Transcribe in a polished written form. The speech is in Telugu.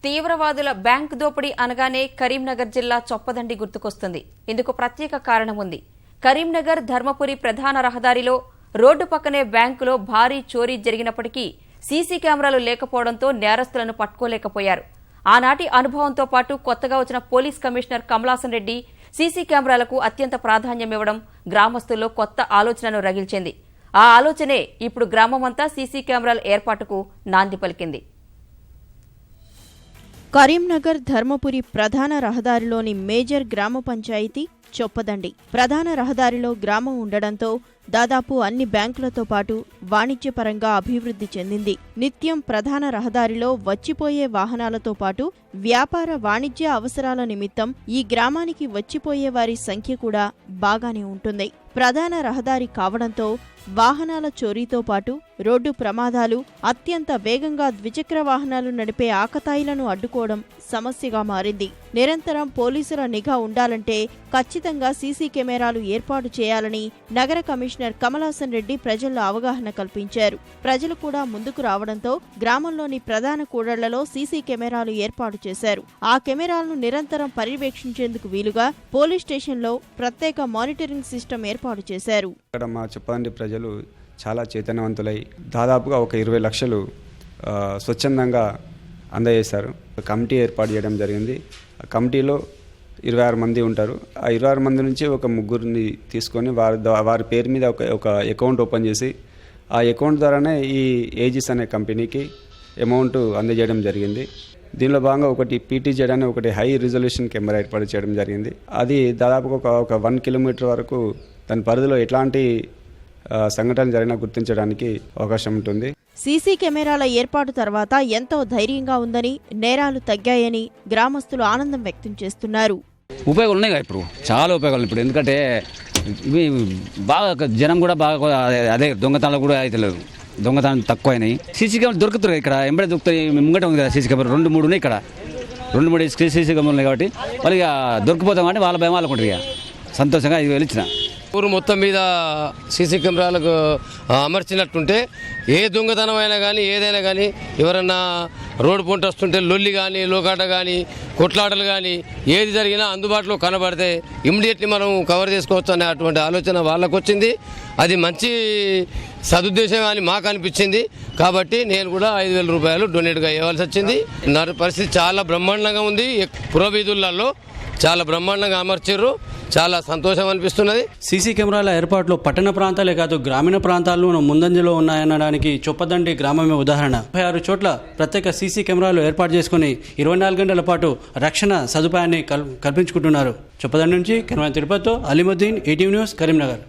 తీవ్రవాదుల బ్యాంక్ దోపిడీ అనగానే కరీంనగర్ జిల్లా చొప్పదండి గుర్తుకొస్తుంది. ఇందుకు ప్రత్యేక కారణం ఉంది. కరీంనగర్ ధర్మపురి ప్రధాన రహదారిలో రోడ్డు పక్కనే బ్యాంకులో భారీ చోరీ జరిగినప్పటికీ సీసీ కెమెరాలు లేకపోవడంతో నేరస్తులను పట్టుకోలేకపోయారు. ఆనాటి అనుభవంతో పాటు కొత్తగా వచ్చిన police commissioner Kamalasan Reddy CC కెమెరాలకు అత్యంత ప్రాధాన్యమివ్వడం గ్రామస్తుల్లో కొత్త ఆలోచనను రగిల్చింది. ఆ ఆలోచనే ఇప్పుడు గ్రామమంతా సీసీ కెమెరాల ఏర్పాటుకు నాంది పలికింది. కరీంనగర్ ధర్మపురి ప్రధాన రహదారిలోని మేజర్ గ్రామ పంచాయతీ చొప్పదండి. ప్రధాన రహదారిలో గ్రామం ఉండడంతో దాదాపు అన్ని బ్యాంకులతో పాటు వాణిజ్యపరంగా అభివృద్ధి చెందింది. నిత్యం ప్రధాన రహదారిలో వచ్చిపోయే వాహనాలతో పాటు వ్యాపార వాణిజ్య అవసరాల నిమిత్తం ఈ గ్రామానికి వచ్చిపోయే వారి సంఖ్య కూడా బాగానే ఉంటుంది. ప్రధాన రహదారి కావడంతో వాహనాల చోరీతో పాటు రోడ్డు ప్రమాదాలు, అత్యంత వేగంగా ద్విచక్ర వాహనాలు నడిపే ఆకతాయిలను అడ్డుకోవడం సమస్యగా మారింది. నిరంతరం పోలీసుల నిఘా ఉండాలంటే ఖచ్చితంగా సీసీ కెమెరాలు ఏర్పాటు చేయాలని నగర కమిషనర్ కమలాసన్ రెడ్డి ప్రజల్లో అవగాహన కల్పించారు. ప్రజలు కూడా ముందుకు రావడంతో గ్రామంలోని ప్రధాన కూడళ్లలో సీసీ కెమెరాలు ఏర్పాటు చేశారు. ఆ కెమెరాలను నిరంతరం పర్యవేక్షించేందుకు వీలుగా పోలీస్ స్టేషన్లో ప్రత్యేక మానిటరింగ్ సిస్టమ్ ఏర్పాటు చేశారు. మా చొప్పదండి ప్రజలు చాలా చైతన్యవంతులై దాదాపుగా ఒక 20 లక్షలు స్వచ్ఛందంగా అందజేశారు. కమిటీ ఏర్పాటు చేయడం జరిగింది. ఆ కమిటీలో 26 మంది ఉంటారు. ఆ 26 మంది నుంచి ఒక ముగ్గురిని తీసుకొని వారి పేరు మీద ఒక అకౌంట్ ఓపెన్ చేసి ఆ అకౌంట్ ద్వారానే ఈ ఏజిస్ అనే కంపెనీకి అమౌంట్ అందజేయడం జరిగింది. దీనిలో భాగంగా ఒకటి పీటీజెడ్ అనే ఒకటి హై రిజల్యూషన్ కెమెరా ఏర్పాటు చేయడం జరిగింది. అది దాదాపుగా ఒక 1 కిలోమీటర్ వరకు దాని పరిధిలో ఎట్లాంటి సంఘటనలు జరిగినా గుర్తించడానికి అవకాశం ఉంటుంది. సీసీ కెమెరాల ఏర్పాటు తర్వాత ఎంతో ధైర్యంగా ఉందని, నేరాలు తగ్గాయని గ్రామస్తులు ఆనందం వ్యక్తం చేస్తున్నారు. ఉపయోగాలు ఉన్నాయి కదా, ఇప్పుడు చాలా ఉపయోగాలు. ఇప్పుడు ఎందుకంటే ఇవి బాగా జనం కూడా బాగా అదే దొంగతనాలు కూడా అవుతలేదు, దొంగతనం తక్కువ అయినాయి. సీసీ కెమెరా దొరుకుతున్నాయి ఇక్కడ, ఎంబడే దొరుకుతాయి. ముంగట ఉంది కదా సీసీ కెమెరా, 2-3 ఉన్నాయి ఇక్కడ, 2-3 సీసీ కెమెరా ఉన్నాయి కాబట్టి వాళ్ళు ఇక దొరికిపోతాం అంటే వాళ్ళ భయం వాళ్ళకుంటారు. ఇక సంతోషంగా 5,000 ఇచ్చిన. ఊరు మొత్తం మీద సీసీ కెమెరాలకు అమర్చినట్టుంటే ఏ దొంగతనం అయినా కానీ ఏదైనా కానీ ఎవరన్నా రోడ్డు పొంట వస్తుంటే లొల్లి కానీ లోకాట కానీ కొట్లాటలు కానీ ఏది జరిగినా అందుబాటులో కనబడితే ఇమ్మీడియట్లీ మనం కవర్ చేసుకోవచ్చు అనే అటువంటి ఆలోచన వాళ్ళకు వచ్చింది. అది మంచి సదుద్దేశం అని మాకు అనిపించింది. కాబట్టి నేను కూడా 5,000 రూపాయలు డొనేట్గా ఇవ్వాల్సి వచ్చింది. నా పరిస్థితి చాలా బ్రహ్మాండంగా ఉంది. పురవీధులలో చాలా బ్రహ్మాండంగా అమర్చారు. చాలా సంతోషం అనిపిస్తున్నది. సీసీ కెమెరాల ఏర్పాట్లో పట్టణ ప్రాంతాలే కాదు గ్రామీణ ప్రాంతాల్లో ముందంజలో ఉన్నాయనడానికి చొప్పదండి గ్రామమే ఉదాహరణ. 56 చోట్ల ప్రత్యేక సీసీ కెమెరాలు ఏర్పాటు చేసుకుని 24 గంటల పాటు రక్షణ సదుపాయాన్ని కల్పించుకుంటున్నారు. చొప్పదండి నుంచి కెమెరా తిరుపతితో అలీముద్దీన్, ఈటీవీ న్యూస్, కరీంనగర్.